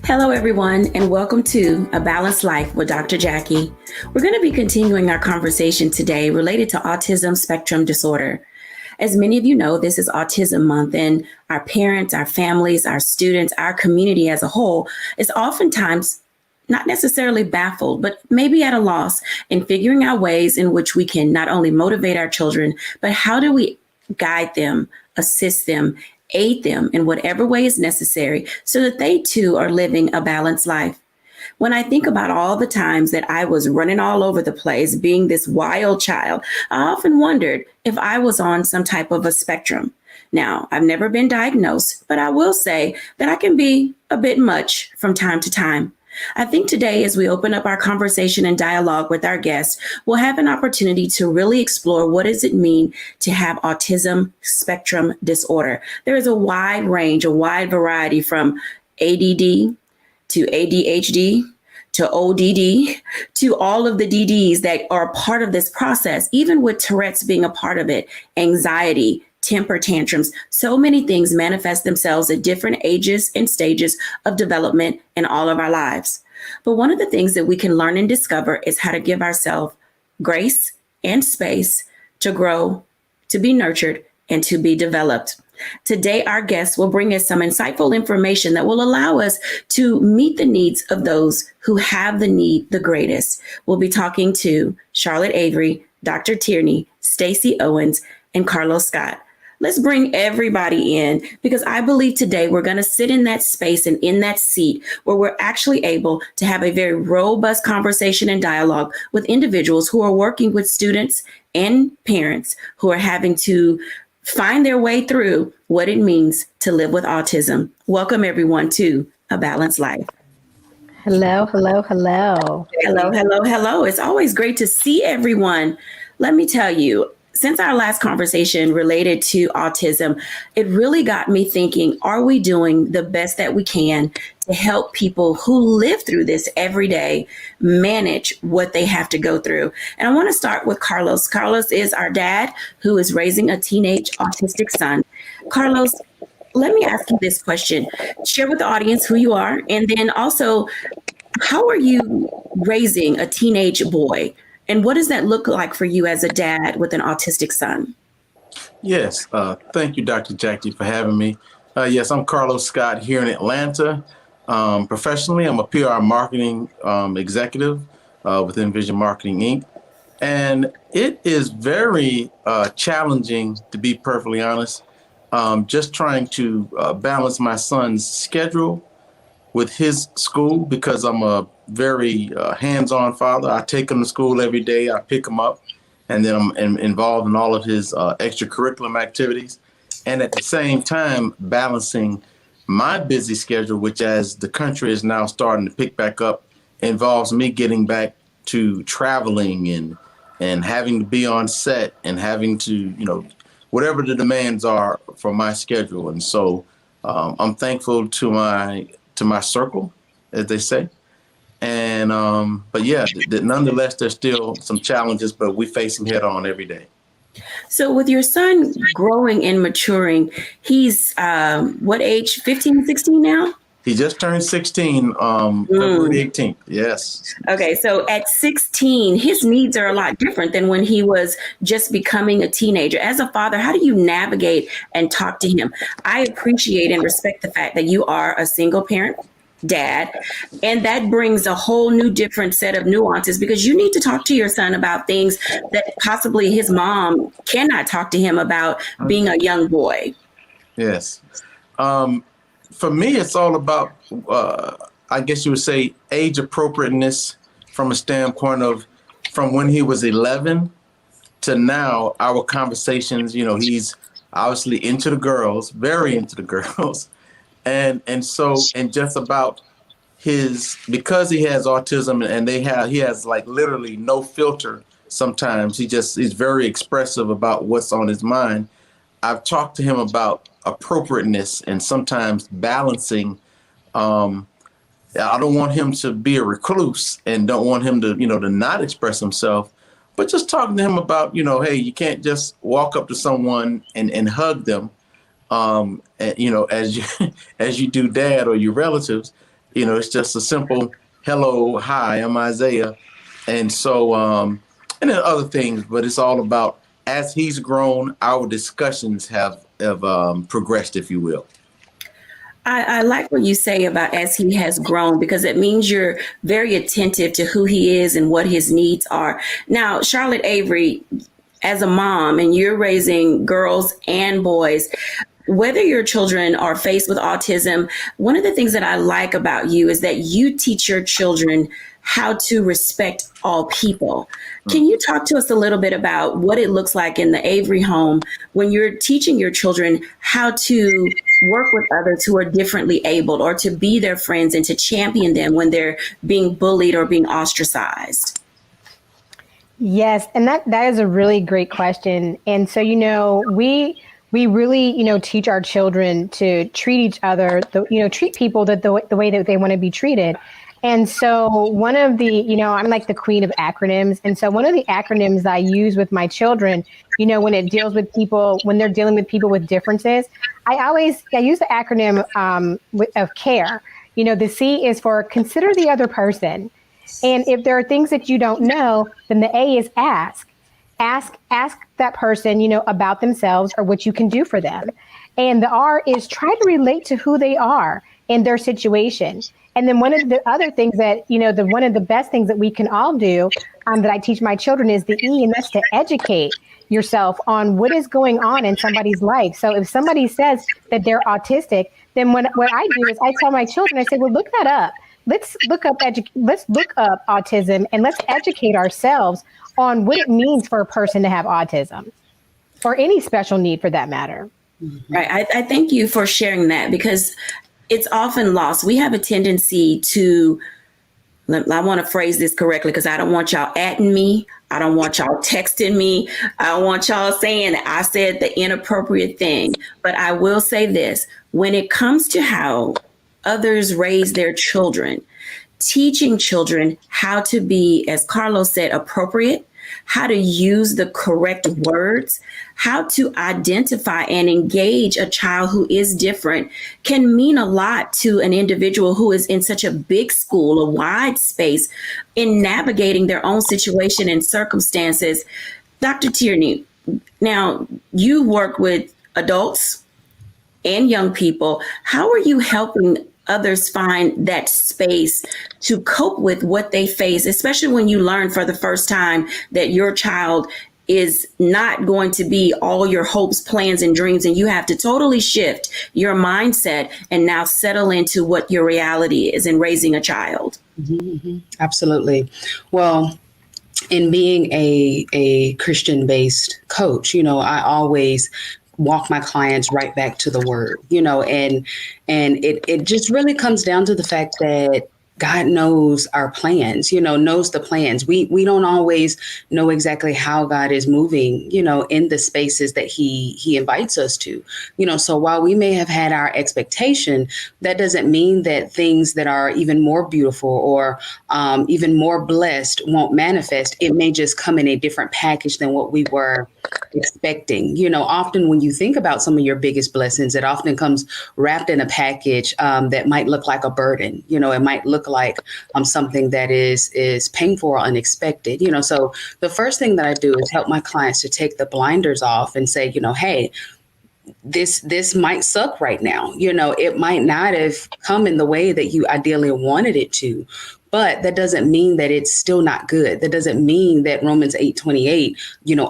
Hello, everyone, and welcome to A Balanced Life with Dr. Jacquie. We're going to be continuing our conversation today related to autism spectrum disorder. As many of you know, this is Autism Month, and our parents, our families, our students, our community as a whole is oftentimes not necessarily baffled, but maybe at a loss in figuring out ways in which we can not only motivate our children, but how do we guide them, assist them, aid them in whatever way is necessary so that they too are living a balanced life. When I think about all the times that I was running all over the place, being this wild child, I often wondered if I was on some type of a spectrum. Now, I've never been diagnosed, but I will say that I can be a bit much from time to time. I think today, as we open up our conversation and dialogue with our guests, we'll have an opportunity to really explore what does it mean to have autism spectrum disorder. There is a wide range, a wide variety from ADD to ADHD to ODD to all of the DDs that are a part of this process, even with Tourette's being a part of it, anxiety, temper tantrums. So many things manifest themselves at different ages and stages of development in all of our lives. But one of the things that we can learn and discover is how to give ourselves grace and space to grow, to be nurtured, and to be developed. Today, our guests will bring us some insightful information that will allow us to meet the needs of those who have the need the greatest. We'll be talking to Charlotte Avery, Dr. Tierney, Stacey Owens, and Carlos Scott. Let's bring everybody in because I believe today we're going to sit in that space and in that seat where we're actually able to have a very robust conversation and dialogue with individuals who are working with students and parents who are having to find their way through what it means to live with autism. Welcome, everyone, to A Balanced Life. Hello, hello, hello. Hello, hello, hello. It's always great to see everyone. Let me tell you, since our last conversation related to autism, it really got me thinking, are we doing the best that we can to help people who live through this every day manage what they have to go through? And I want to start with Carlos. Carlos is our dad who is raising a teenage autistic son. Carlos, let me ask you this question. Share with the audience who you are, and then also, how are you raising a teenage boy? And what does that look like for you as a dad with an autistic son? Yes. Thank you, Dr. Jacquie, for having me. Yes, I'm Carlos Scott here in Atlanta. Professionally, I'm a PR marketing executive within Vision Marketing, Inc. And it is very challenging, to be perfectly honest, just trying to balance my son's schedule with his school because I'm a very hands-on father. I take him to school every day. I pick him up, and then I'm involved in all of his extracurricular activities. And at the same time, balancing my busy schedule, which as the country is now starting to pick back up, involves me getting back to traveling and having to be on set and having to, whatever the demands are for my schedule. And so I'm thankful to my circle, as they say. And, but yeah, nonetheless, there's still some challenges, but we face them head on every day. So with your son growing and maturing, he's what age, 15, 16 now? He just turned 16, February 18th. Yes. Okay. So at 16, his needs are a lot different than when he was just becoming a teenager. As a father, how do you navigate and talk to him? I appreciate and respect the fact that you are a single parent dad, and that brings a whole new different set of nuances because you need to talk to your son about things that possibly his mom cannot talk to him about being a young boy. Yes. For me, it's all about, I guess you would say, age appropriateness from a standpoint of from when he was 11 to now, our conversations, he's obviously into the girls, very into the girls. And just about because he has autism and he has like literally no filter. Sometimes he's very expressive about what's on his mind. I've talked to him about appropriateness and sometimes balancing. I don't want him to be a recluse and don't want him to, to not express himself, but just talking to him about, hey, you can't just walk up to someone and hug them. And, as you do dad or your relatives, It's just a simple hello, hi, I'm Isaiah. And so, and then other things, but it's all about as he's grown, our discussions have progressed, if you will. I like what you say about as he has grown, because it means you're very attentive to who he is and what his needs are. Now, Charlotte Avery, as a mom, and you're raising girls and boys, whether your children are faced with autism, one of the things that I like about you is that you teach your children how to respect all people. Can you talk to us a little bit about what it looks like in the Avery home when you're teaching your children how to work with others who are differently abled, or to be their friends and to champion them when they're being bullied or being ostracized? Yes, and that is a really great question. And so, we really, teach our children to treat each other, treat people the way that they want to be treated. And so one of the, I'm like the queen of acronyms. And so one of the acronyms I use with my children, when it deals with people, when they're dealing with people with differences, I use the acronym of CARE. The C is for consider the other person. And if there are things that you don't know, then the A is ask. Ask that person, about themselves or what you can do for them. And the R is try to relate to who they are in their situation. And then one of the other things that, one of the best things that we can all do that I teach my children is the E, and that's to educate yourself on what is going on in somebody's life. So if somebody says that they're autistic, then what I do is I tell my children, I say, well, look that up. Let's look up autism, and let's educate ourselves on what it means for a person to have autism, or any special need for that matter. Right. I thank you for sharing that, because it's often lost. We have a tendency to, I want to phrase this correctly because I don't want y'all atting me. I don't want y'all texting me. I don't want y'all saying that I said the inappropriate thing. But I will say this, when it comes to how others raise their children, teaching children how to be, as Carlos said, appropriate, how to use the correct words, how to identify and engage a child who is different can mean a lot to an individual who is in such a big school, a wide space, in navigating their own situation and circumstances. Dr. Tierney, now you work with adults and young people. How are you helping others find that space to cope with what they face, especially when you learn for the first time that your child is not going to be all your hopes, plans, and dreams, and you have to totally shift your mindset and now settle into what your reality is in raising a child? Mm-hmm. Absolutely. Well, in being a Christian-based coach, I always walk my clients right back to the word, and it just really comes down to the fact that God knows our plans, knows the plans. We don't always know exactly how God is moving, in the spaces that he invites us to, so while we may have had our expectation, that doesn't mean that things that are even more beautiful or even more blessed won't manifest. It may just come in a different package than what we were expecting. Often when you think about some of your biggest blessings, it often comes wrapped in a package that might look like a burden. It might look like something that is painful or unexpected. So the first thing that I do is help my clients to take the blinders off and say, hey, this might suck right now. It might not have come in the way that you ideally wanted it to. But that doesn't mean that it's still not good. That doesn't mean that Romans 8:28,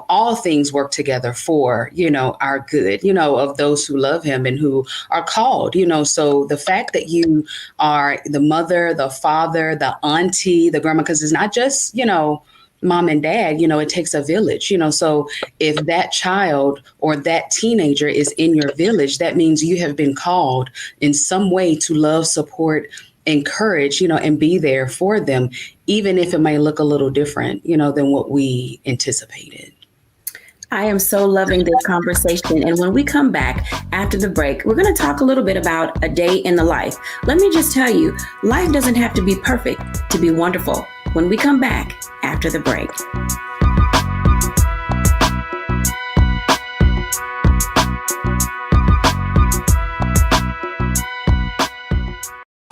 all things work together for, our good, of those who love him and who are called, So the fact that you are the mother, the father, the auntie, the grandma, because it's not just, mom and dad, it takes a village, So if that child or that teenager is in your village, that means you have been called in some way to love, support, encourage, and be there for them, even if it may look a little different, than what we anticipated. I am so loving this conversation. And when we come back after the break, we're going to talk a little bit about a day in the life. Let me just tell you, life doesn't have to be perfect to be wonderful. When we come back after the break.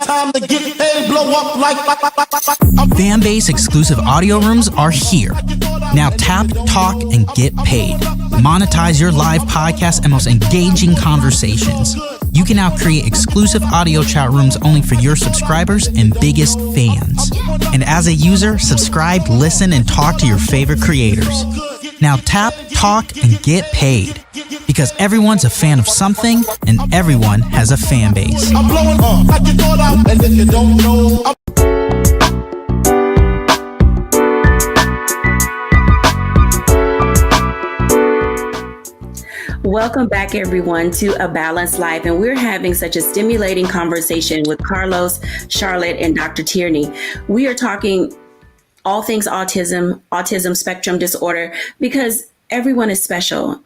Time to get paid, blow up like. Fanbase exclusive audio rooms are here. Now tap, talk, and get paid. Monetize your live podcast and most engaging conversations. You can now create exclusive audio chat rooms only for your subscribers and biggest fans. And as a user, subscribe, listen, and talk to your favorite creators. Now tap, talk, and get paid. Because everyone's a fan of something, and everyone has a fan base. I'm blowing up like you thought out, and if you don't know, Welcome back, everyone, to A Balanced Life. And we're having such a stimulating conversation with Carlos, Charlotte, and Dr. Tierney. We are talking all things autism spectrum disorder, because everyone is special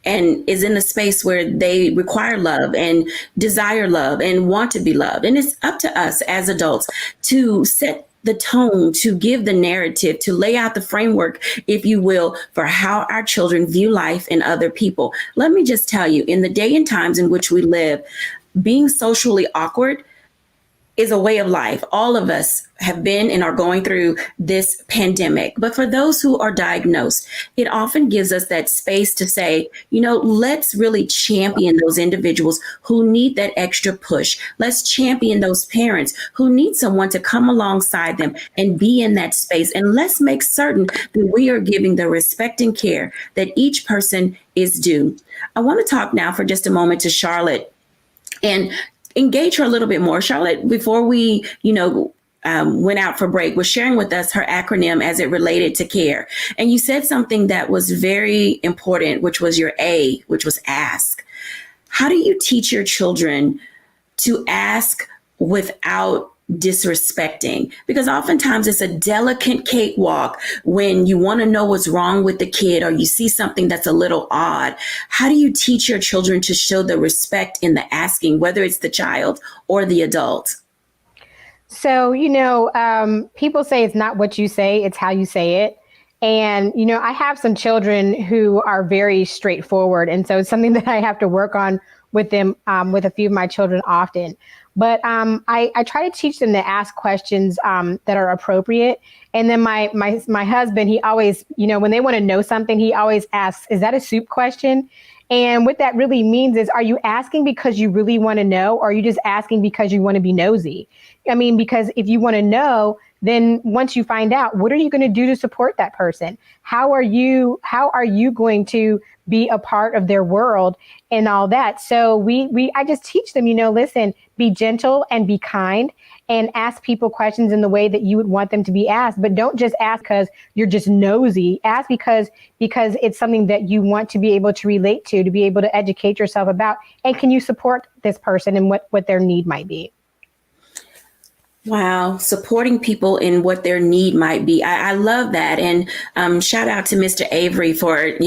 and is in a space where they require love and desire love and want to be loved. And it's up to us as adults to set the tone, to give the narrative, to lay out the framework, if you will, for how our children view life and other people. Let me just tell you, in the day and times in which we live, being socially awkward is a way of life. All of us have been and are going through this pandemic. But for those who are diagnosed, it often gives us that space to say, let's really champion those individuals who need that extra push. Let's champion those parents who need someone to come alongside them and be in that space. And let's make certain that we are giving the respect and care that each person is due. I want to talk now for just a moment to Charlotte and engage her a little bit more. Charlotte, before we, went out for break, was sharing with us her acronym as it related to care. And you said something that was very important, which was your A, which was ask. How do you teach your children to ask without disrespecting? Because oftentimes it's a delicate cakewalk when you want to know what's wrong with the kid or you see something that's a little odd. How do you teach your children to show the respect in the asking, whether it's the child or the adult? So, people say it's not what you say, it's how you say it. And, I have some children who are very straightforward. And so it's something that I have to work on with them, with a few of my children often. But I try to teach them to ask questions that are appropriate. And then my husband, he always, when they want to know something, he always asks, is that a soup question? And what that really means is, are you asking because you really want to know, or are you just asking because you want to be nosy? I mean, because if you want to know, then once you find out, what are you going to do to support that person? How are you going to be a part of their world and all that? So I just teach them, listen, be gentle and be kind and ask people questions in the way that you would want them to be asked. But don't just ask because you're just nosy. Ask because it's something that you want to be able to relate to be able to educate yourself about. And can you support this person and what their need might be? Wow. Supporting people in what their need might be. I love that. And shout out to Mr. Avery for,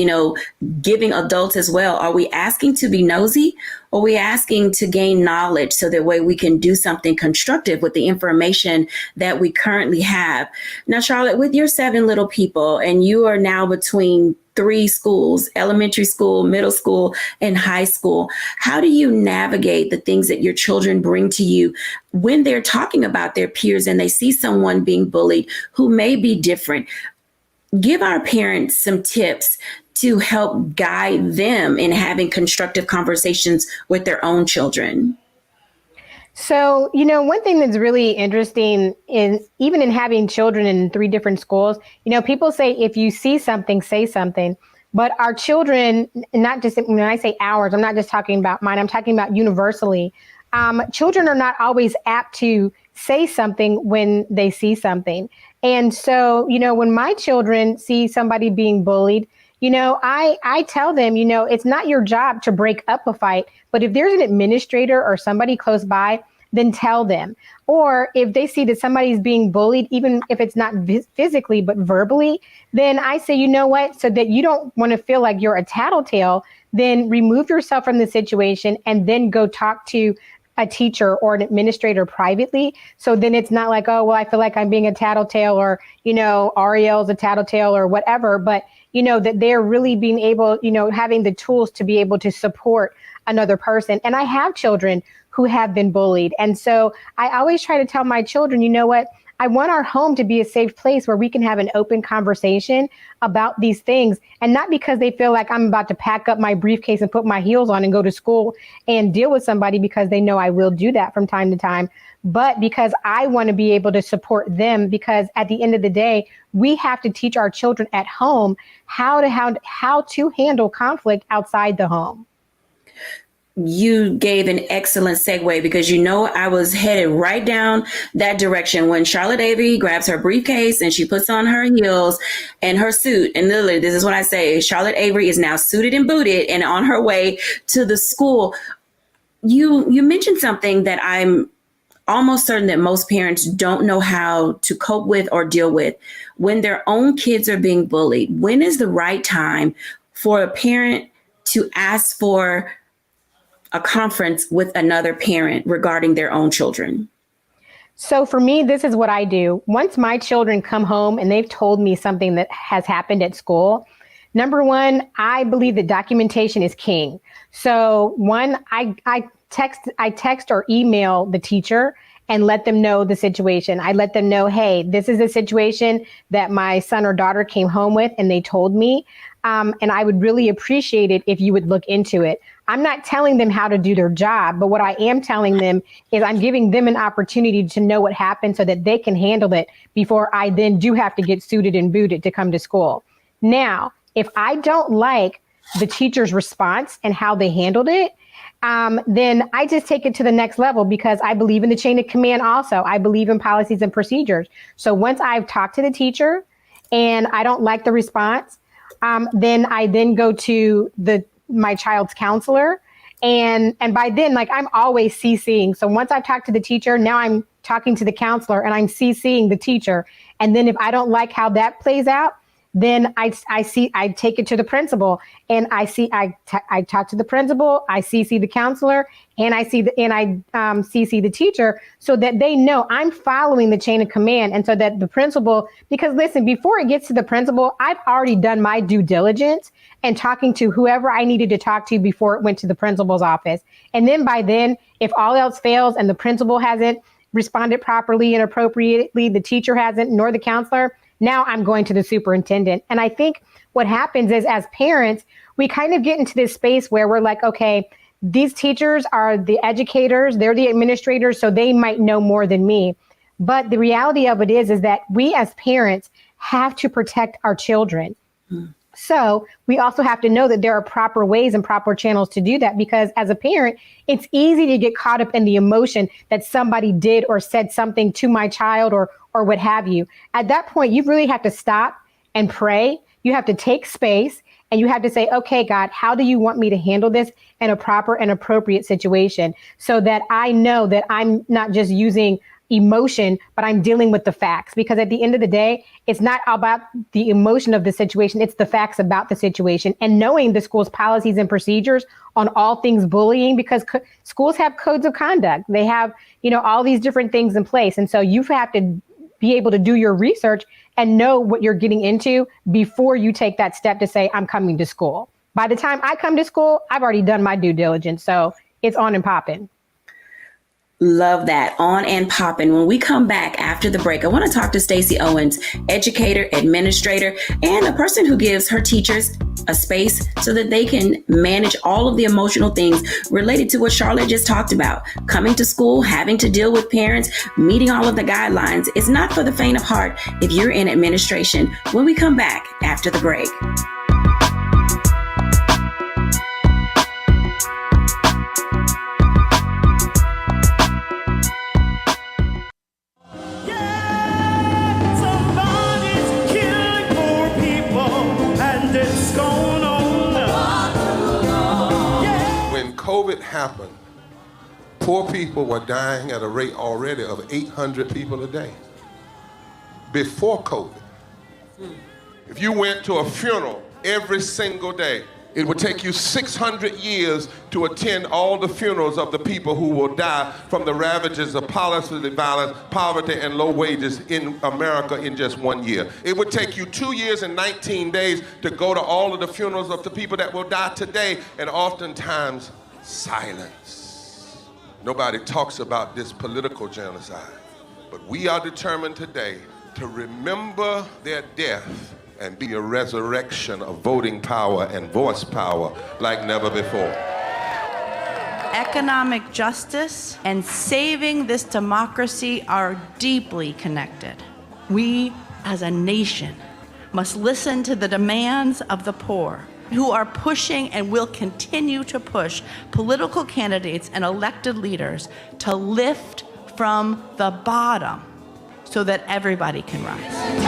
giving adults as well. Are we asking to be nosy, or are we asking to gain knowledge so that way we can do something constructive with the information that we currently have? Now, Charlotte, with your 7 little people, and you are now between 3 schools, elementary school, middle school, and high school. How do you navigate the things that your children bring to you when they're talking about their peers and they see someone being bullied who may be different? Give our parents some tips to help guide them in having constructive conversations with their own children. So, one thing that's really interesting is even in having children in 3 different schools, people say, if you see something, say something. But our children, not just when I say ours, I'm not just talking about mine, I'm talking about universally. Children are not always apt to say something when they see something. And so, when my children see somebody being bullied, I tell them, it's not your job to break up a fight, but if there's an administrator or somebody close by, then tell them. Or if they see that somebody's being bullied, even if it's not physically, but verbally, then I say, you know what, so that you don't want to feel like you're a tattletale, then remove yourself from the situation and then go talk to a teacher or an administrator privately. So then it's not like, oh, well, I feel like I'm being a tattletale, or, Ariel's a tattletale or whatever, but, that they're really being able, having the tools to be able to support another person. And I have children who have been bullied. And so I always try to tell my children, you know what? I want our home to be a safe place where we can have an open conversation about these things, and not because they feel like I'm about to pack up my briefcase and put my heels on and go to school and deal with somebody, because they know I will do that from time to time, but because I want to be able to support them, because at the end of the day, we have to teach our children at home how to handle conflict outside the home. You gave an excellent segue, because I was headed right down that direction when Charlotte Avery grabs her briefcase and she puts on her heels and her suit. And literally, this is what I say: Charlotte Avery is now suited and booted and on her way to the school. You mentioned something that I'm almost certain that most parents don't know how to cope with or deal with when their own kids are being bullied. When is the right time for a parent to ask for a conference with another parent regarding their own children? So for me, this is what I do. Once my children come home and they've told me something that has happened at school, number one, I believe that documentation is king. So one, I text or email the teacher and let them know the situation. I let them know, hey, this is a situation that my son or daughter came home with and they told me. And I would really appreciate it if you would look into it. I'm not telling them how to do their job, but what I am telling them is I'm giving them an opportunity to know what happened so that they can handle it before I then do have to get suited and booted to come to school. Now, if I don't like the teacher's response and how they handled it, then I just take it to the next level, because I believe in the chain of command also. I believe in policies and procedures. So once I've talked to the teacher and I don't like the response, then I then go to my child's counselor. And by then, like, I'm always CCing. So once I've talked to the teacher, now I'm talking to the counselor and I'm CCing the teacher. And then if I don't like how that plays out, then I take it to the principal, and I talk to the principal, I CC the counselor, and I CC the teacher, so that they know I'm following the chain of command. And so that the principal, because listen, before it gets to the principal, I've already done my due diligence and talking to whoever I needed to talk to before it went to the principal's office. And then by then, if all else fails and the principal hasn't responded properly and appropriately, the teacher hasn't, nor the counselor, now I'm going to the superintendent. And I think what happens is, as parents, we kind of get into this space where we're like, okay, these teachers are the educators, they're the administrators, so they might know more than me. But the reality of it is that we as parents have to protect our children. So we also have to know that there are proper ways and proper channels to do that, because as a parent, it's easy to get caught up in the emotion that somebody did or said something to my child or what have you. At that point, you really have to stop and pray. You have to take space and you have to say, okay, God, how do you want me to handle this in a proper and appropriate situation, so that I know that I'm not just using emotion, but I'm dealing with the facts. Because at the end of the day, it's not about the emotion of the situation, it's the facts about the situation, and knowing the school's policies and procedures on all things bullying, because schools have codes of conduct. They have, all these different things in place. And so you have to be able to do your research and know what you're getting into before you take that step to say, I'm coming to school. By the time I come to school, I've already done my due diligence. So it's on and popping. Love that. On and popping. When we come back after the break, I want to talk to Stacey Owens, educator, administrator, and a person who gives her teachers a space so that they can manage all of the emotional things related to what Charlotte just talked about. Coming to school, having to deal with parents, meeting all of the guidelines. It's not for the faint of heart if you're in administration. When we come back after the break. COVID happened, poor people were dying at a rate already of 800 people a day. Before COVID, if you went to a funeral every single day, It would take you 600 years to attend all the funerals of the people who will die from the ravages of policy violence, poverty, and low wages in America in just 1 year. It would take you 2 years and 19 days to go to all of the funerals of the people that will die today, and oftentimes silence. Nobody talks about this political genocide, but we are determined today to remember their death and be a resurrection of voting power and voice power like never before. Economic justice and saving this democracy are deeply connected. We, as a nation, must listen to the demands of the poor, who are pushing and will continue to push political candidates and elected leaders to lift from the bottom so that everybody can rise.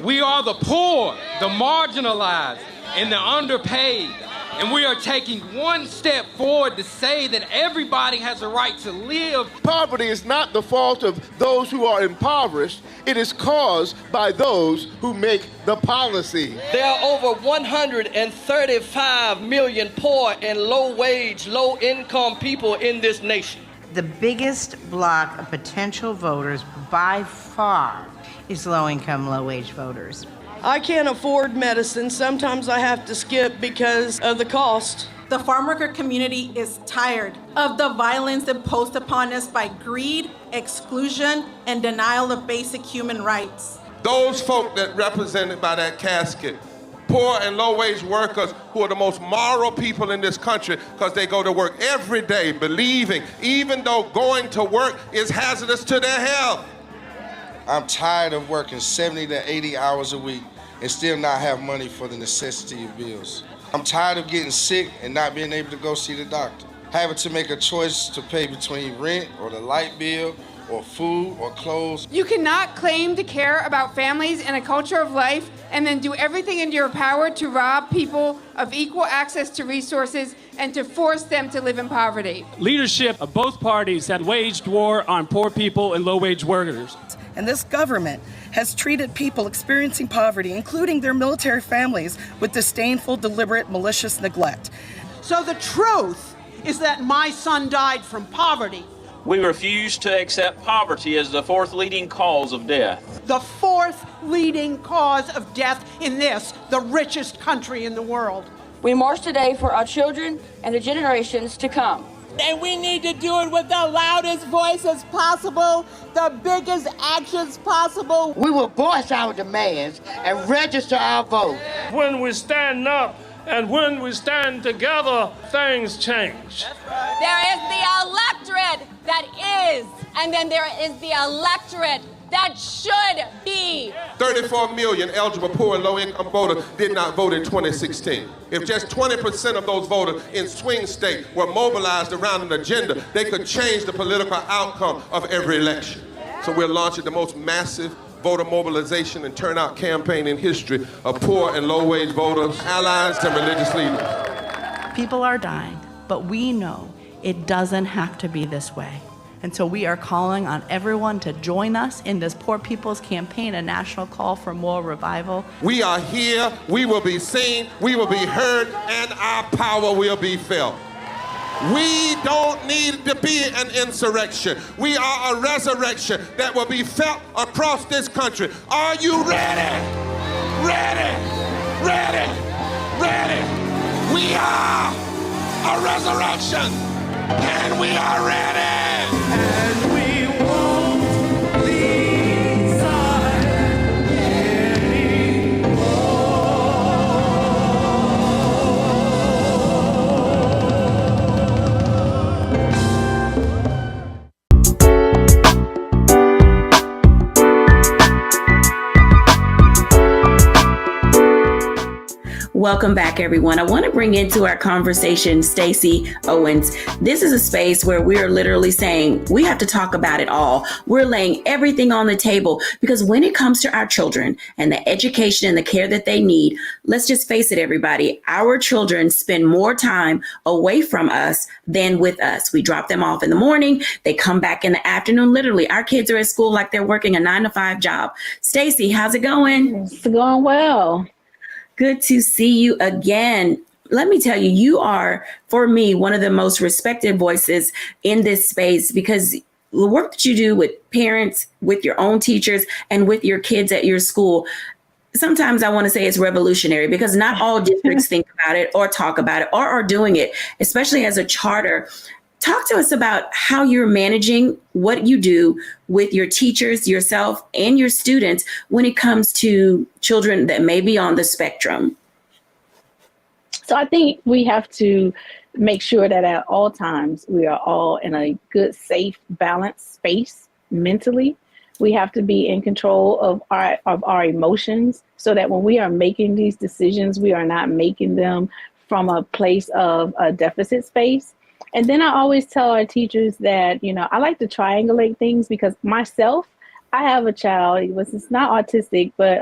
We are the poor, the marginalized, and the underpaid. And we are taking one step forward to say that everybody has a right to live. Poverty is not the fault of those who are impoverished. It is caused by those who make the policy. There are over 135 million poor and low-wage, low-income people in this nation. The biggest block of potential voters by far is low-income, low-wage voters. I can't afford medicine. Sometimes I have to skip because of the cost. The farm worker community is tired of the violence imposed upon us by greed, exclusion, and denial of basic human rights. Those folk that represented by that casket, poor and low-wage workers who are the most moral people in this country because they go to work every day believing, even though going to work is hazardous to their health. I'm tired of working 70 to 80 hours a week and still not have money for the necessity of bills. I'm tired of getting sick and not being able to go see the doctor. Having to make a choice to pay between rent or the light bill or food or clothes. You cannot claim to care about families and a culture of life and then do everything in your power to rob people of equal access to resources and to force them to live in poverty. Leadership of both parties had waged war on poor people and low-wage workers. And this government has treated people experiencing poverty, including their military families, with disdainful, deliberate, malicious neglect. So the truth is that my son died from poverty. We refuse to accept poverty as the fourth leading cause of death. The fourth leading cause of death in this, the richest country in the world. We march today for our children and the generations to come. And we need to do it with the loudest voices possible, the biggest actions possible. We will voice our demands and register our vote. When we stand up and when we stand together, things change. There is the electorate that is, and then there is the electorate that should be. 34 million eligible poor and low-income voters did not vote in 2016. If just 20% of those voters in swing states were mobilized around an agenda, they could change the political outcome of every election. So we're launching the most massive voter mobilization and turnout campaign in history of poor and low-wage voters, allies, and religious leaders. People are dying, but we know it doesn't have to be this way. And so we are calling on everyone to join us in this Poor People's Campaign, a national call for more revival. We are here, we will be seen, we will be heard, and our power will be felt. We don't need to be an insurrection. We are a resurrection that will be felt across this country. Are you ready? Ready, ready, ready. We are a resurrection, and we are ready. And we won't leave silent Welcome back, everyone. I want to bring into our conversation Stacey Owens. This is a space where we are literally saying we have to talk about it all. We're laying everything on the table because when it comes to our children and the education and the care that they need, let's just face it, everybody, our children spend more time away from us than with us. We drop them off in the morning. They come back in the afternoon. Literally, our kids are at school like they're working a 9-to-5 job. Stacey, how's it going? It's going well. Good to see you again. Let me tell you, you are, for me, one of the most respected voices in this space because the work that you do with parents, with your own teachers, and with your kids at your school, sometimes I want to say it's revolutionary because not all districts think about it or talk about it or are doing it, especially as a charter. Talk to us about how you're managing what you do with your teachers, yourself, and your students when it comes to children that may be on the spectrum. So I think we have to make sure that at all times we are all in a good, safe, balanced space mentally. We have to be in control of our emotions so that when we are making these decisions, we are not making them from a place of a deficit space. And then I always tell our teachers that, I like to triangulate things because myself, I have a child. He's not autistic, but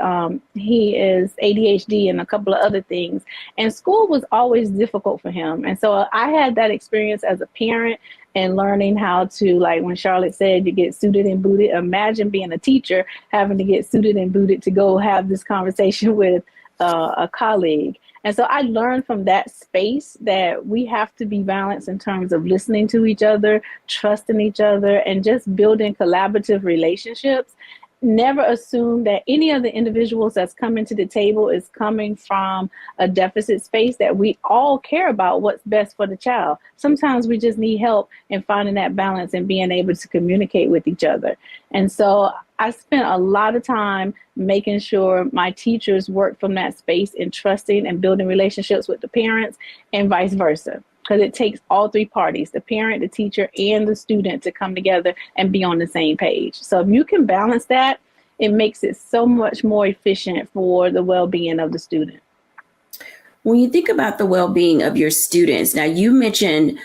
he is ADHD and a couple of other things. And school was always difficult for him. And so I had that experience as a parent and learning how to, like when Charlotte said, you get suited and booted. Imagine being a teacher having to get suited and booted to go have this conversation with a colleague. And so I learned from that space that we have to be balanced in terms of listening to each other, trusting each other, and just building collaborative relationships. Never assume that any of the individuals that's coming to the table is coming from a deficit space, that we all care about what's best for the child. Sometimes we just need help in finding that balance and being able to communicate with each other. And so I spent a lot of time making sure my teachers work from that space and trusting and building relationships with the parents and vice versa. Because it takes all three parties, the parent, the teacher, and the student, to come together and be on the same page. So if you can balance that, it makes it so much more efficient for the well-being of the student. When you think about the well-being of your students, now you mentioned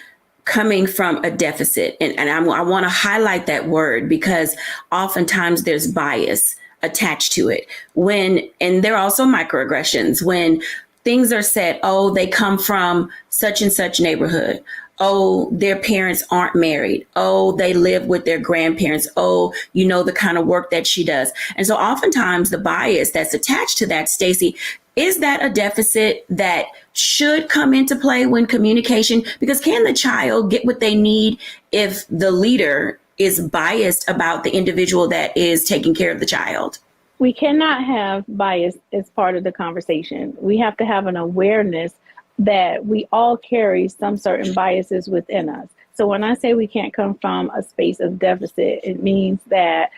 coming from a deficit, and I want to highlight that word because oftentimes there's bias attached to it. And there are also microaggressions when things are said, oh, they come from such and such neighborhood. Oh, their parents aren't married. Oh, they live with their grandparents. Oh, the kind of work that she does. And so oftentimes the bias that's attached to that, Stacey, is that a deficit that should come into play when communication? Because can the child get what they need if the leader is biased about the individual that is taking care of the child? We cannot have bias as part of the conversation. We have to have an awareness that we all carry some certain biases within us. So when I say we can't come from a space of deficit, it means that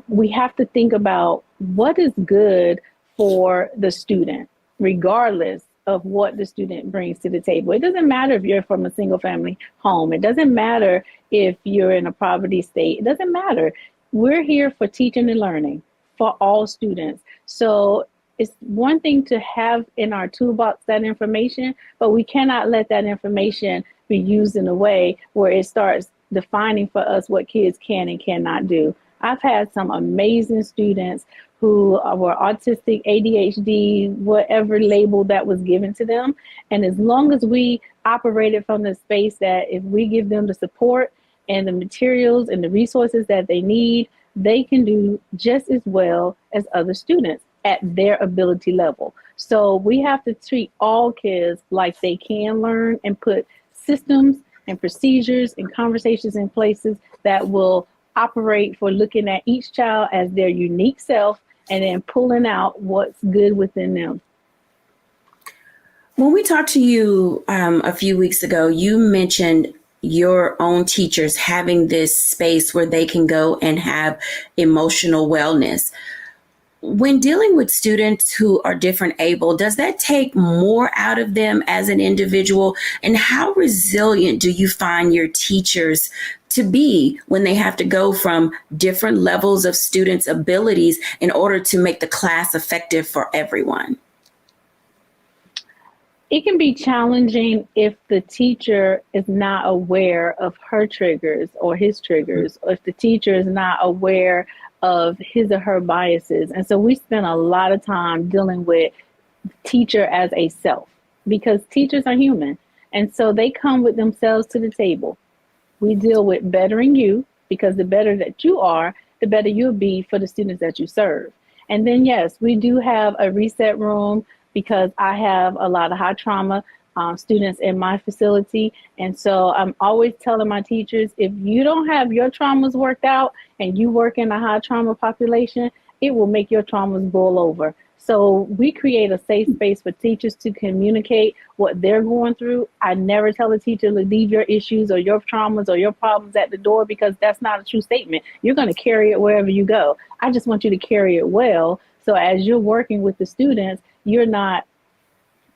we have to think about what is good for the student, regardless of what the student brings to the table. It doesn't matter if you're from a single family home. It doesn't matter if you're in a poverty state. It doesn't matter. We're here for teaching and learning for all students. So it's one thing to have in our toolbox that information, but we cannot let that information be used in a way where it starts defining for us what kids can and cannot do. I've had some amazing students who were autistic, ADHD, whatever label that was given to them. And as long as we operated from the space that if we give them the support and the materials and the resources that they need, they can do just as well as other students at their ability level. So we have to treat all kids like they can learn and put systems and procedures and conversations in places that will operate for looking at each child as their unique self and then pulling out what's good within them. When we talked to you a few weeks ago, you mentioned your own teachers having this space where they can go and have emotional wellness. When dealing with students who are different able, does that take more out of them as an individual? And how resilient do you find your teachers to be when they have to go from different levels of students' abilities in order to make the class effective for everyone? It can be challenging if the teacher is not aware of her triggers or his triggers, or if the teacher is not aware of his or her biases. And so we spend a lot of time dealing with teacher as a self, because teachers are human. And so they come with themselves to the table. We deal with bettering you, because the better that you are, the better you'll be for the students that you serve. And then, yes, we do have a reset room, because I have a lot of high trauma students in my facility. And so I'm always telling my teachers, if you don't have your traumas worked out and you work in a high trauma population, it will make your traumas boil over. So we create a safe space for teachers to communicate what they're going through. I never tell a teacher to leave your issues or your traumas or your problems at the door, because that's not a true statement. You're going to carry it wherever you go. I just want you to carry it well. So as you're working with the students, you're not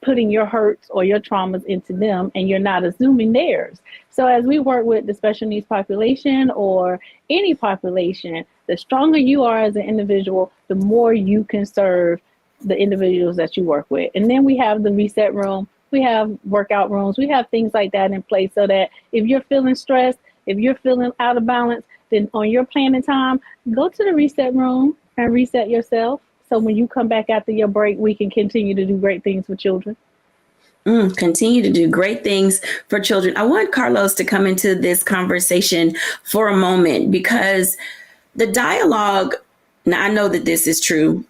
putting your hurts or your traumas into them, and you're not assuming theirs. So as we work with the special needs population or any population, the stronger you are as an individual, the more you can serve the individuals that you work with. And then we have the reset room, we have workout rooms, we have things like that in place, so that if you're feeling stressed, if you're feeling out of balance, then on your planning time, go to the reset room and reset yourself. So when you come back after your break, we can continue to do great things for children. Continue to do great things for children. I want Carlos to come into this conversation for a moment, because the dialogue, now I know that this is true,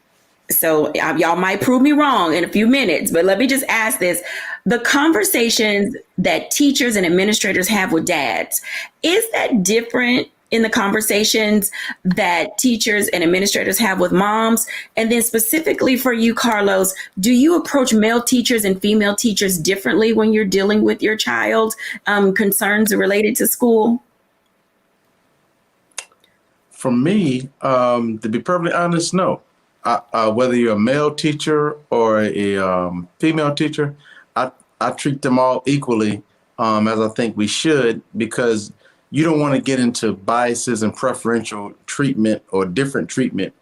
so y'all might prove me wrong in a few minutes, but let me just ask this. The conversations that teachers and administrators have with dads, is that different in the conversations that teachers and administrators have with moms? And then specifically for you, Carlos, do you approach male teachers and female teachers differently when you're dealing with your child concerns related to school? For me, to be perfectly honest, no. Whether you're a male teacher or a female teacher, I treat them all equally, as I think we should, because you don't want to get into biases and preferential treatment or different treatment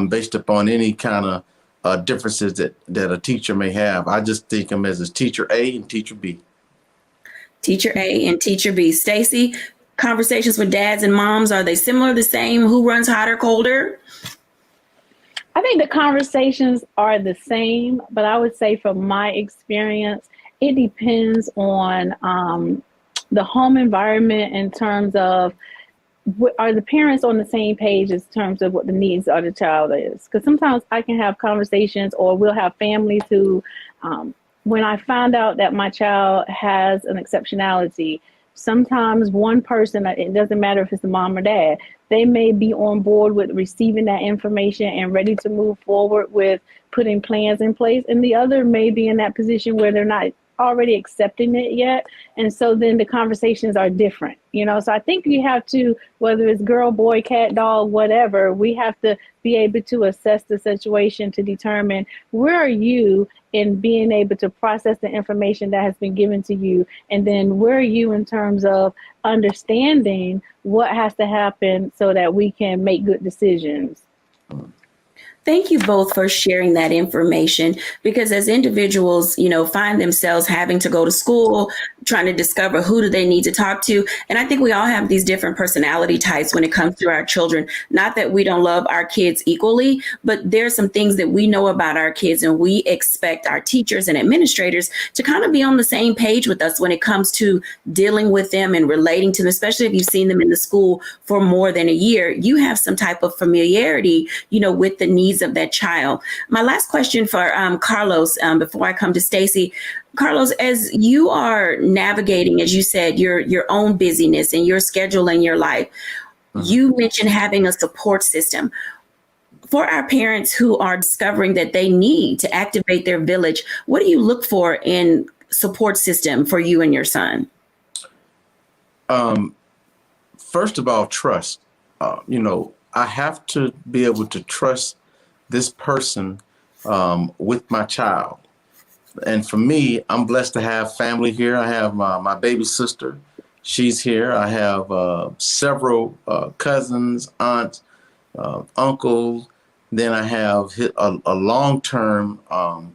based upon any kind of differences that a teacher may have. I just think them as teacher A and teacher B. Teacher A and teacher B. Stacy, conversations with dads and moms, are they similar, the same? Who runs hotter, colder? I think the conversations are the same, but I would say from my experience, it depends on the home environment in terms of, are the parents on the same page in terms of what the needs of the child is? Because sometimes I can have conversations, or we'll have families who, when I find out that my child has an exceptionality, sometimes one person, it doesn't matter if it's the mom or dad, they may be on board with receiving that information and ready to move forward with putting plans in place. And the other may be in that position where they're not already accepting it yet. And so then the conversations are different, so I think you have to, whether it's girl, boy, cat, dog, whatever, we have to be able to assess the situation to determine where are you in being able to process the information that has been given to you. And then where are you in terms of understanding what has to happen so that we can make good decisions. Thank you both for sharing that information, because as individuals, find themselves having to go to school, trying to discover who do they need to talk to. And I think we all have these different personality types when it comes to our children. Not that we don't love our kids equally, but there's some things that we know about our kids, and we expect our teachers and administrators to kind of be on the same page with us when it comes to dealing with them and relating to them, especially if you've seen them in the school for more than a year. You have some type of familiarity, with the needs of that child. My last question for Carlos, before I come to Stacy. Carlos, as you are navigating, as you said, your own busyness and your schedule in your life, you mentioned having a support system. For our parents who are discovering that they need to activate their village, what do you look for in support system for you and your son? First of all, trust. I have to be able to trust this person with my child. And for me, I'm blessed to have family here. I have my baby sister. She's here. I have several cousins, aunts, uncles. Then I have a long-term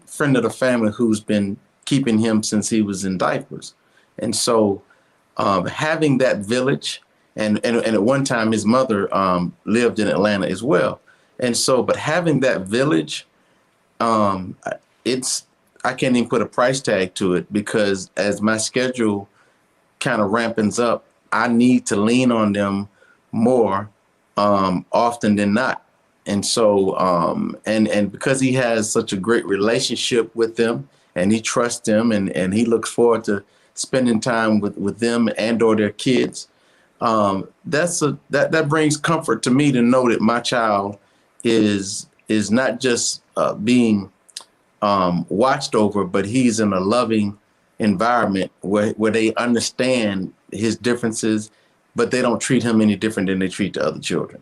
friend of the family who's been keeping him since he was in diapers. And so having that village, and at one time his mother lived in Atlanta as well. And so, but having that village, I can't even put a price tag to it, because as my schedule kind of rampens up, I need to lean on them more often than not. And so, and because he has such a great relationship with them, and he trusts them, and he looks forward to spending time with them and or their kids, that brings comfort to me to know that my child is not just being watched over, but he's in a loving environment where they understand his differences, but they don't treat him any different than they treat the other children.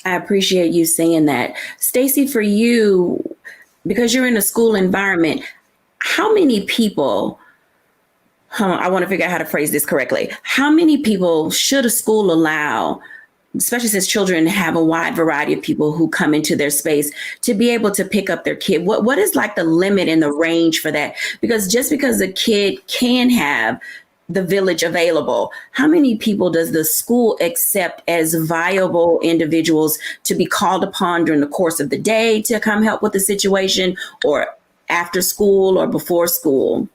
I appreciate you saying that. Stacey, for you, because you're in a school environment, how many people, I want to figure out how to phrase this correctly. How many people should a school allow, especially since children have a wide variety of people who come into their space, to be able to pick up their kid? What is like the limit and the range for that? Because just because a kid can have the village available, how many people does the school accept as viable individuals to be called upon during the course of the day to come help with the situation, or after school or before school?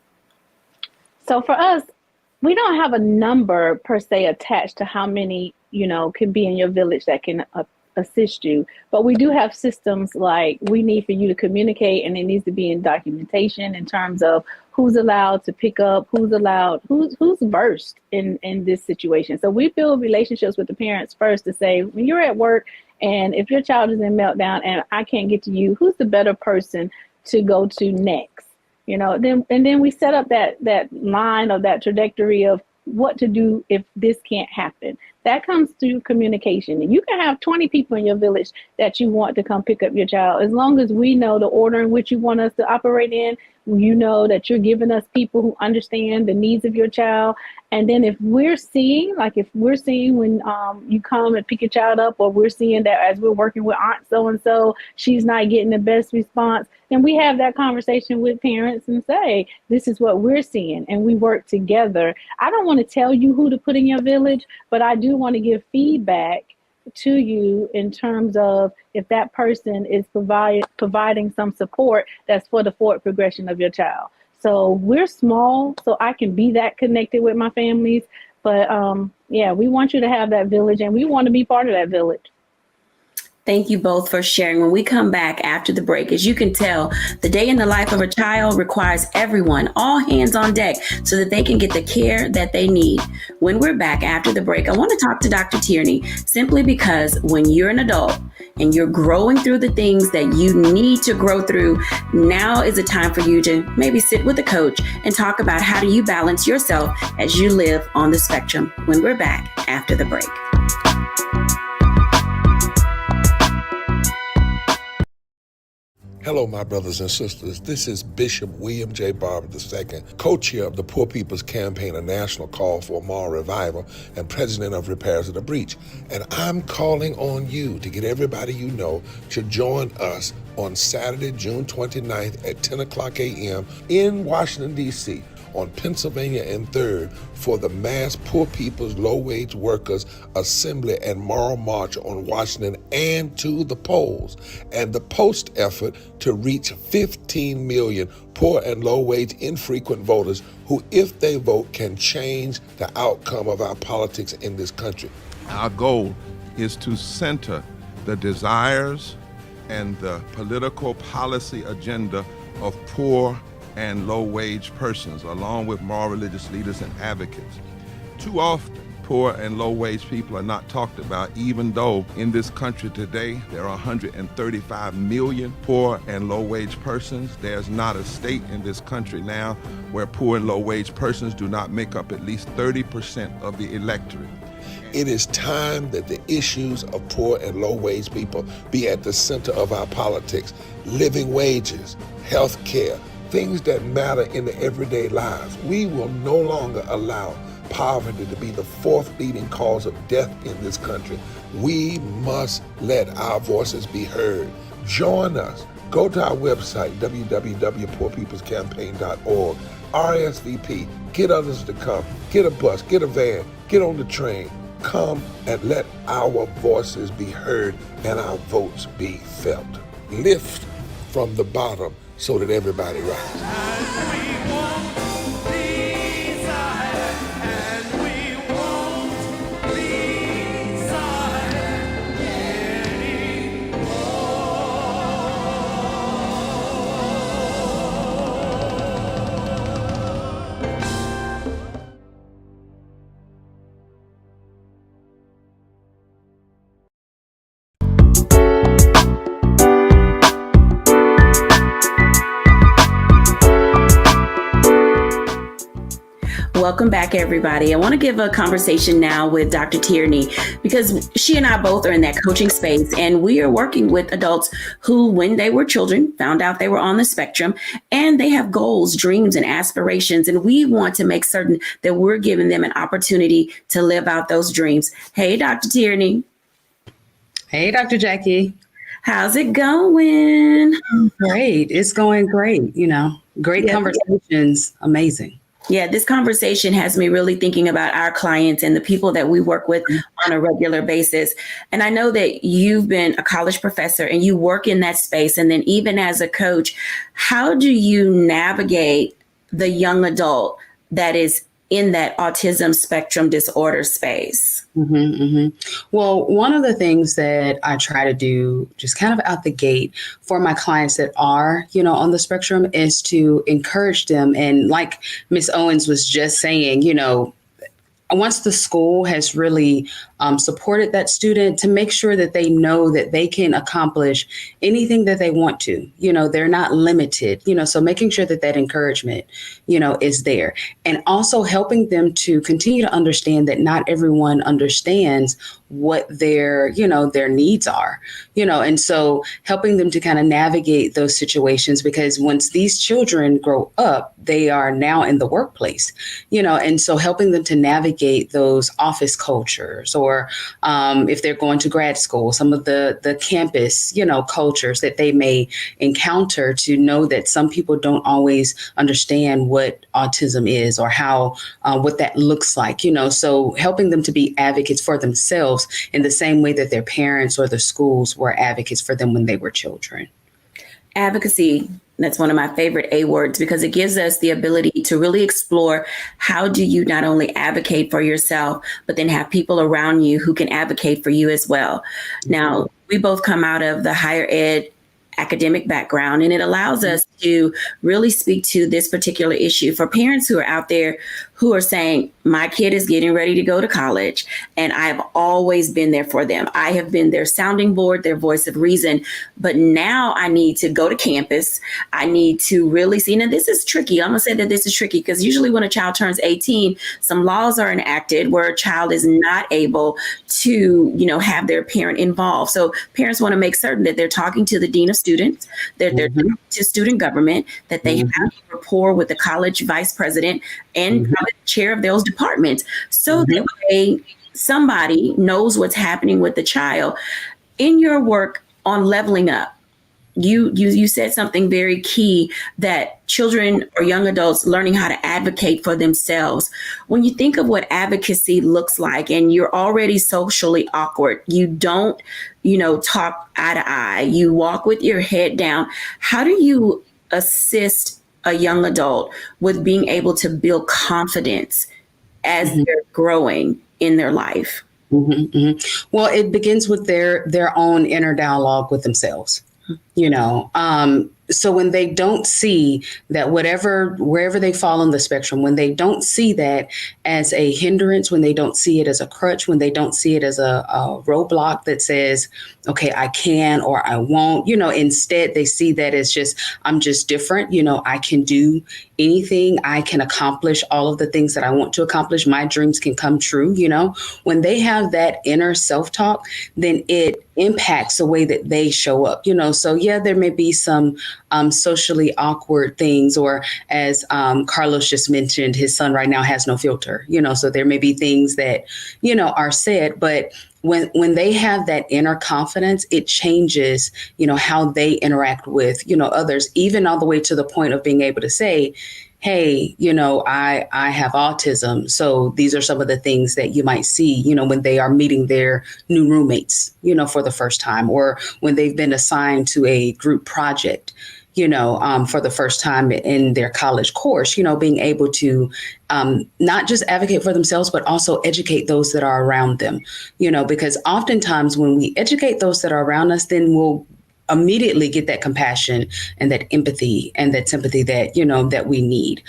So for us, we don't have a number per se attached to how many, can be in your village that can assist you. But we do have systems like we need for you to communicate, and it needs to be in documentation in terms of who's allowed to pick up, who's versed in this situation. So we build relationships with the parents first to say, when you're at work and if your child is in meltdown and I can't get to you, who's the better person to go to next? Then we set up that line of that trajectory of what to do if this can't happen. That comes through communication. And you can have 20 people in your village that you want to come pick up your child. As long as we know the order in which you want us to operate in, you know that you're giving us people who understand the needs of your child. And then if we're seeing when you come and pick your child up, or we're seeing that as we're working with Aunt so-and-so, she's not getting the best response, then we have that conversation with parents and say, this is what we're seeing, and we work together. I don't want to tell you who to put in your village, but I do want to give feedback to you in terms of if that person is providing some support that's for the forward progression of your child. So we're small, so I can be that connected with my families. But we want you to have that village, and we want to be part of that village. Thank you both for sharing. When we come back after the break, as you can tell, the day in the life of a child requires everyone, all hands on deck, so that they can get the care that they need. When we're back after the break, I want to talk to Dr. Tierney, simply because when you're an adult and you're growing through the things that you need to grow through, now is a time for you to maybe sit with a coach and talk about how do you balance yourself as you live on the spectrum. When we're back after the break. Hello, my brothers and sisters. This is Bishop William J. Barber II, co-chair of the Poor People's Campaign, a national call for moral revival, and president of Repairs of the Breach. And I'm calling on you to get everybody you know to join us on Saturday, June 29th at 10 o'clock a.m. in Washington, D.C., on Pennsylvania and 3rd for the mass Poor People's Low-Wage Workers Assembly and Moral March on Washington and to the polls, and the post effort to reach 15 million poor and low-wage infrequent voters who, if they vote, can change the outcome of our politics in this country. Our goal is to center the desires and the political policy agenda of poor and low-wage persons, along with moral religious leaders and advocates. Too often, poor and low-wage people are not talked about, even though in this country today there are 135 million poor and low-wage persons. There's not a state in this country now where poor and low-wage persons do not make up at least 30% of the electorate. It is time that the issues of poor and low-wage people be at the center of our politics. Living wages, health care, things that matter in the everyday lives. We will no longer allow poverty to be the fourth leading cause of death in this country. We must let our voices be heard. Join us. Go to our website, www.poorpeoplescampaign.org. RSVP. Get others to come. Get a bus. Get a van. Get on the train. Come and let our voices be heard and our votes be felt. Lift from the bottom so that everybody rises. Welcome back, everybody. I want to give a conversation now with Dr. Tierney because she and I both are in that coaching space, and we are working with adults who, when they were children, found out they were on the spectrum, and they have goals, dreams, and aspirations, and we want to make certain that we're giving them an opportunity to live out those dreams. Hey, Dr. Tierney. Hey, Dr. Jacquie. How's it going? Great. It's going great. Great conversations. Amazing. Yeah, this conversation has me really thinking about our clients and the people that we work with on a regular basis. And I know that you've been a college professor and you work in that space. And then even as a coach, how do you navigate the young adult that is in that autism spectrum disorder space? Well, one of the things that I try to do just kind of out the gate for my clients that are, on the spectrum is to encourage them. And like Ms. Owens was just saying, once the school has really supported that student, to make sure that they know that they can accomplish anything that they want to, they're not limited, so making sure that that encouragement, is there. And also helping them to continue to understand that not everyone understands what their needs are, and so helping them to kind of navigate those situations, because once these children grow up, they are now in the workplace, and so helping them to navigate those office cultures, or if they're going to grad school, some of the campus, cultures that they may encounter, to know that some people don't always understand what autism is or how what that looks like, so helping them to be advocates for themselves in the same way that their parents or the schools were advocates for them when they were children. Advocacy. That's one of my favorite A words, because it gives us the ability to really explore how do you not only advocate for yourself, but then have people around you who can advocate for you as well. Now, we both come out of the higher ed academic background, and it allows us to really speak to this particular issue for parents who are out there who are saying, my kid is getting ready to go to college, and I've always been there for them. I have been their sounding board, their voice of reason, but now I need to go to campus. I need to really see. Now, this is tricky. I'm gonna say that this is tricky because usually when a child turns 18, some laws are enacted where a child is not able to, have their parent involved. So parents want to make certain that they're talking to the dean of students, that they're talking to student government, that they have rapport with the college vice president and the chair of those departments, so that somebody knows what's happening with the child. In your work on leveling up, you said something very key, that children or young adults learning how to advocate for themselves. When you think of what advocacy looks like, and you're already socially awkward, you don't, talk eye to eye, you walk with your head down. How do you assist a young adult with being able to build confidence as they're growing in their life? Well, it begins with their own inner dialogue with themselves. So when they don't see that wherever they fall on the spectrum, when they don't see that as a hindrance, when they don't see it as a crutch, when they don't see it as a roadblock that says, okay, I can or I won't, instead they see that as just, I'm just different. I can do anything. I can accomplish all of the things that I want to accomplish. My dreams can come true. When they have that inner self-talk, then it impacts the way that they show up, so yeah, there may be some socially awkward things, or as Carlos just mentioned, his son right now has no filter, so there may be things that, are said, but when they have that inner confidence, it changes, how they interact with, others, even all the way to the point of being able to say, hey, I have autism. So these are some of the things that you might see, when they are meeting their new roommates, for the first time, or when they've been assigned to a group project, for the first time in their college course, being able to not just advocate for themselves, but also educate those that are around them, because oftentimes when we educate those that are around us, then we'll immediately get that compassion and that empathy and that sympathy that, that we need.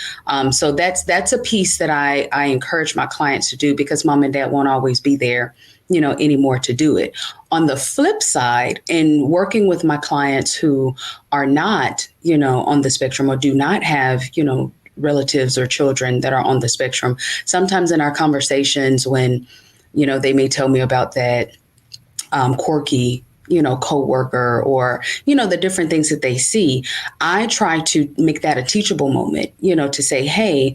So that's a piece that I encourage my clients to do, because mom and dad won't always be there, anymore to do it. On the flip side, in working with my clients who are not, on the spectrum or do not have, relatives or children that are on the spectrum, sometimes in our conversations when, they may tell me about that quirky, coworker, or, the different things that they see, I try to make that a teachable moment, to say, hey,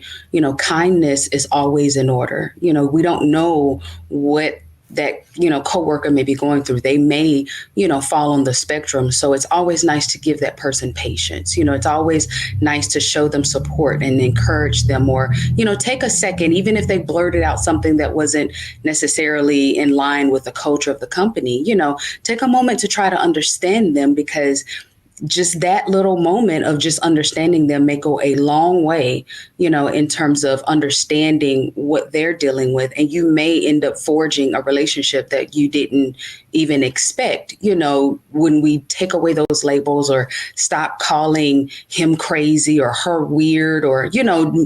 kindness is always in order. We don't know what that, coworker may be going through. They may, fall on the spectrum. So it's always nice to give that person patience. It's always nice to show them support and encourage them, or, take a second, even if they blurted out something that wasn't necessarily in line with the culture of the company, take a moment to try to understand them, because just that little moment of just understanding them may go a long way, in terms of understanding what they're dealing with. And you may end up forging a relationship that you didn't even expect, when we take away those labels or stop calling him crazy or her weird, or,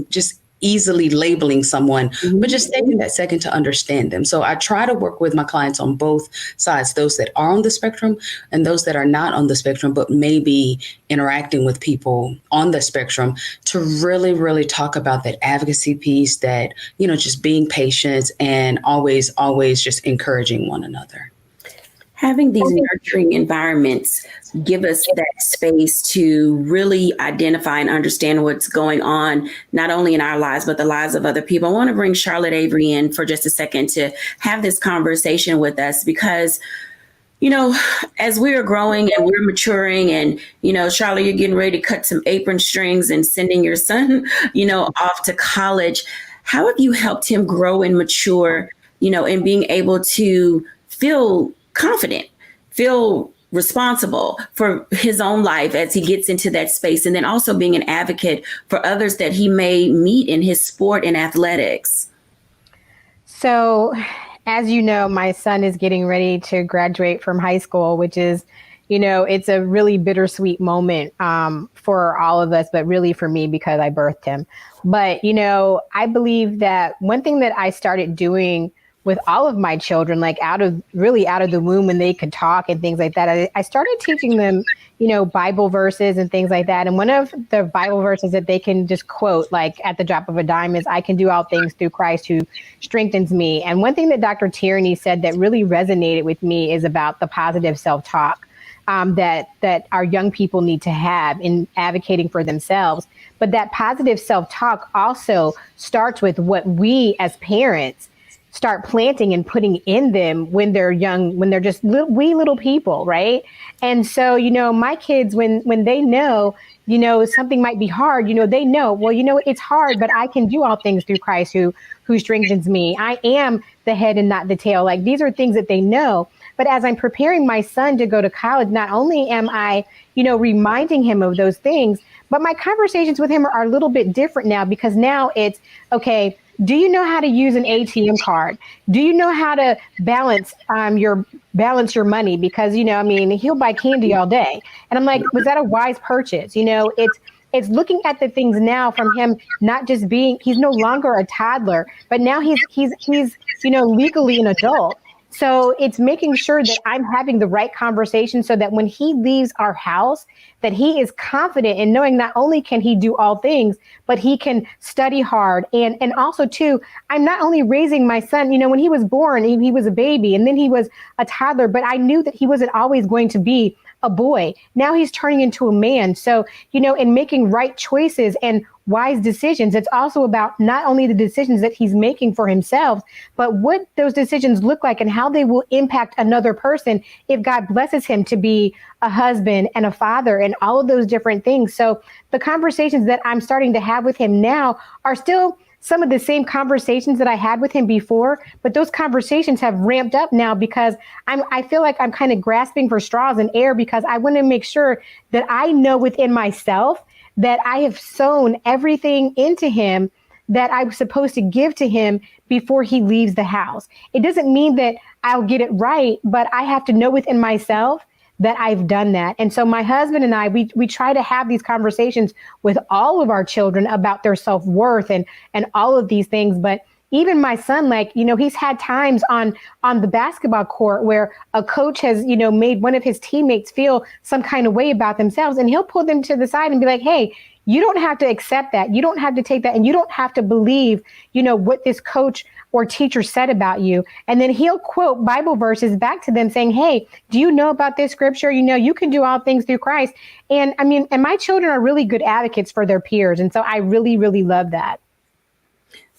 just easily labeling someone, but just taking that second to understand them. So I try to work with my clients on both sides, those that are on the spectrum and those that are not on the spectrum, but maybe interacting with people on the spectrum, to really, really talk about that advocacy piece, that, just being patient and always just encouraging one another. Having these nurturing environments give us that space to really identify and understand what's going on, not only in our lives, but the lives of other people. I want to bring Charlotte Avery in for just a second to have this conversation with us, because, as we're growing and we're maturing, and, Charlotte, you're getting ready to cut some apron strings and sending your son, off to college. How have you helped him grow and mature, in being able to feel confident, feel responsible for his own life as he gets into that space, and then also being an advocate for others that he may meet in his sport and athletics? So, as you know, my son is getting ready to graduate from high school, which is, it's a really bittersweet moment for all of us, but really for me, because I birthed him. But, I believe that one thing that I started doing with all of my children, like out of the womb, when they could talk and things like that, I started teaching them, Bible verses and things like that. And one of the Bible verses that they can just quote, like at the drop of a dime, is, I can do all things through Christ who strengthens me. And one thing that Dr. Tierney said that really resonated with me is about the positive self-talk that our young people need to have in advocating for themselves. But that positive self-talk also starts with what we as parents start planting and putting in them when they're young, when they're just wee little people, right? And so, my kids, when they know, something might be hard, they know, well, it's hard, but I can do all things through Christ who strengthens me. I am the head and not the tail. Like, these are things that they know. But as I'm preparing my son to go to college, not only am I, reminding him of those things, but my conversations with him are a little bit different now, because now it's, okay, do you know how to use an ATM card? Do you know how to balance your money? Because, he'll buy candy all day. And I'm like, was that a wise purchase? It's looking at the things now from him, not just he's no longer a toddler, but now he's legally an adult. So it's making sure that I'm having the right conversation, so that when he leaves our house, that he is confident in knowing not only can he do all things, but he can study hard. And also too, I'm not only raising my son, when he was born, he was a baby, and then he was a toddler, but I knew that he wasn't always going to be a boy. Now he's turning into a man. So, in making right choices and wise decisions, it's also about not only the decisions that he's making for himself, but what those decisions look like and how they will impact another person if God blesses him to be a husband and a father and all of those different things. So the conversations that I'm starting to have with him now are still some of the same conversations that I had with him before, but those conversations have ramped up now because I feel like I'm kind of grasping for straws and air because I want to make sure that I know within myself that I have sown everything into him that I was supposed to give to him before he leaves the house. It doesn't mean that I'll get it right, but I have to know within myself that I've done that. And so my husband and I, we try to have these conversations with all of our children about their self-worth and all of these things. But even my son, he's had times on the basketball court where a coach has, made one of his teammates feel some kind of way about themselves. And he'll pull them to the side and be like, hey, you don't have to accept that. You don't have to take that. And you don't have to believe, what this coach or teacher said about you. And then he'll quote Bible verses back to them saying, hey, do you know about this scripture? You can do all things through Christ. And my children are really good advocates for their peers. And so I really, really love that.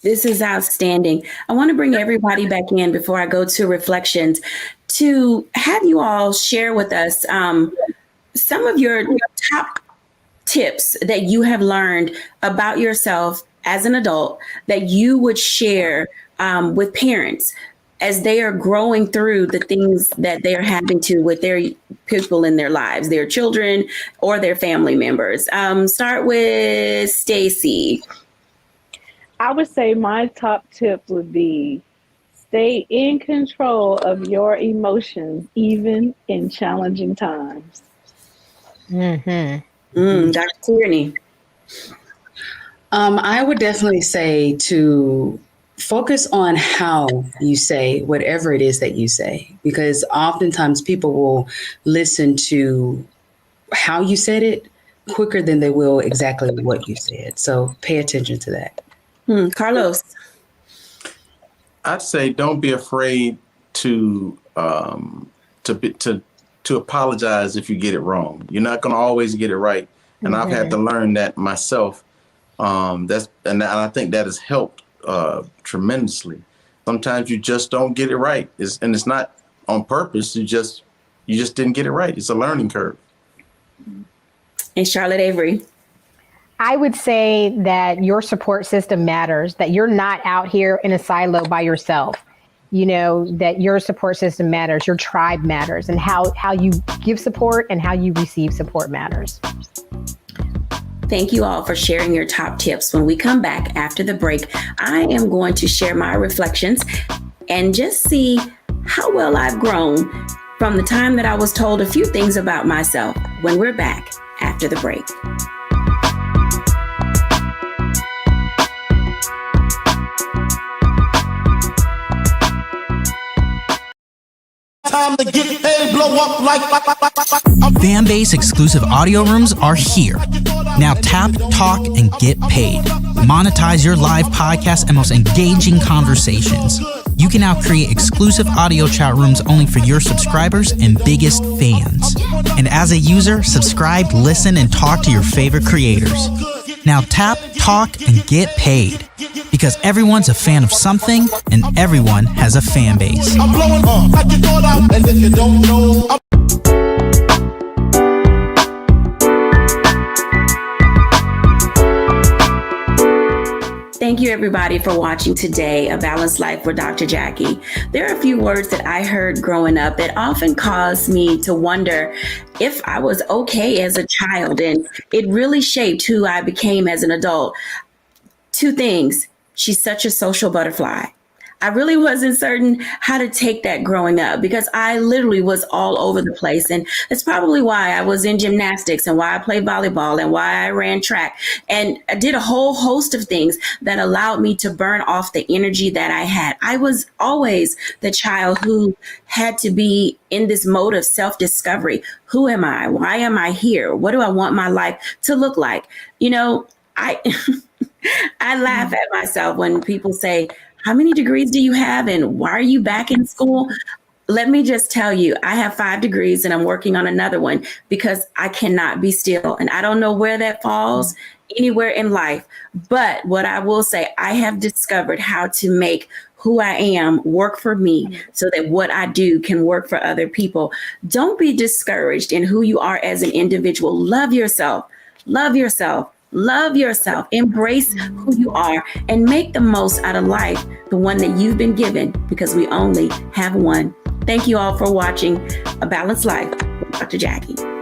This is outstanding. I want to bring everybody back in before I go to reflections to have you all share with us some of your top tips that you have learned about yourself as an adult that you would share with parents as they are growing through the things that they're having to with their people in their lives, their children or their family members. Start with Stacy. I would say my top tip would be stay in control of your emotions, even in challenging times. Mm-hmm. Dr. Tierney. I would definitely say to focus on how you say whatever it is that you say, because oftentimes people will listen to how you said it quicker than they will exactly what you said. So pay attention to that. Carlos. I'd say don't be afraid to apologize if you get it wrong. You're not going to always get it right, and I've had to learn that myself. And I think that has helped tremendously. Sometimes you just don't get it right, and it's not on purpose. You just didn't get it right. It's a learning curve. And Charlotte Avery. I would say that your support system matters, that you're not out here in a silo by yourself, that your support system matters, your tribe matters, and how you give support and how you receive support matters. Thank you all for sharing your top tips. When we come back after the break, I am going to share my reflections and just see how well I've grown from the time that I was told a few things about myself when we're back after the break. Time to get paid, blow up like Fanbase exclusive audio rooms are here. Now tap, talk, and get paid. Monetize your live podcast and most engaging conversations. You can now create exclusive audio chat rooms only for your subscribers and biggest fans. And as a user, subscribe, listen, and talk to your favorite creators. Now tap, talk, and get paid. Because everyone's a fan of something, and everyone has a fan base. I'm blowing up like you thought I, and if you don't know, Thank you, everybody, for watching today, A Balanced Life with Dr. Jacquie. There are a few words that I heard growing up that often caused me to wonder if I was okay as a child, and it really shaped who I became as an adult. Two things. She's such a social butterfly. I really wasn't certain how to take that growing up because I literally was all over the place. And that's probably why I was in gymnastics and why I played volleyball and why I ran track. And I did a whole host of things that allowed me to burn off the energy that I had. I was always the child who had to be in this mode of self-discovery. Who am I? Why am I here? What do I want my life to look like? I laugh at myself when people say, how many degrees do you have? And why are you back in school? let me just tell you, I have 5 degrees and I'm working on another one because I cannot be still. And I don't know where that falls anywhere in life. But what I will say, I have discovered how to make who I am work for me so that what I do can work for other people. Don't be discouraged in who you are as an individual. Love yourself. Love yourself. Love yourself. Embrace who you are and make the most out of life, the one that you've been given, because we only have one. Thank you all for watching A Balanced Life with Dr. Jacquie.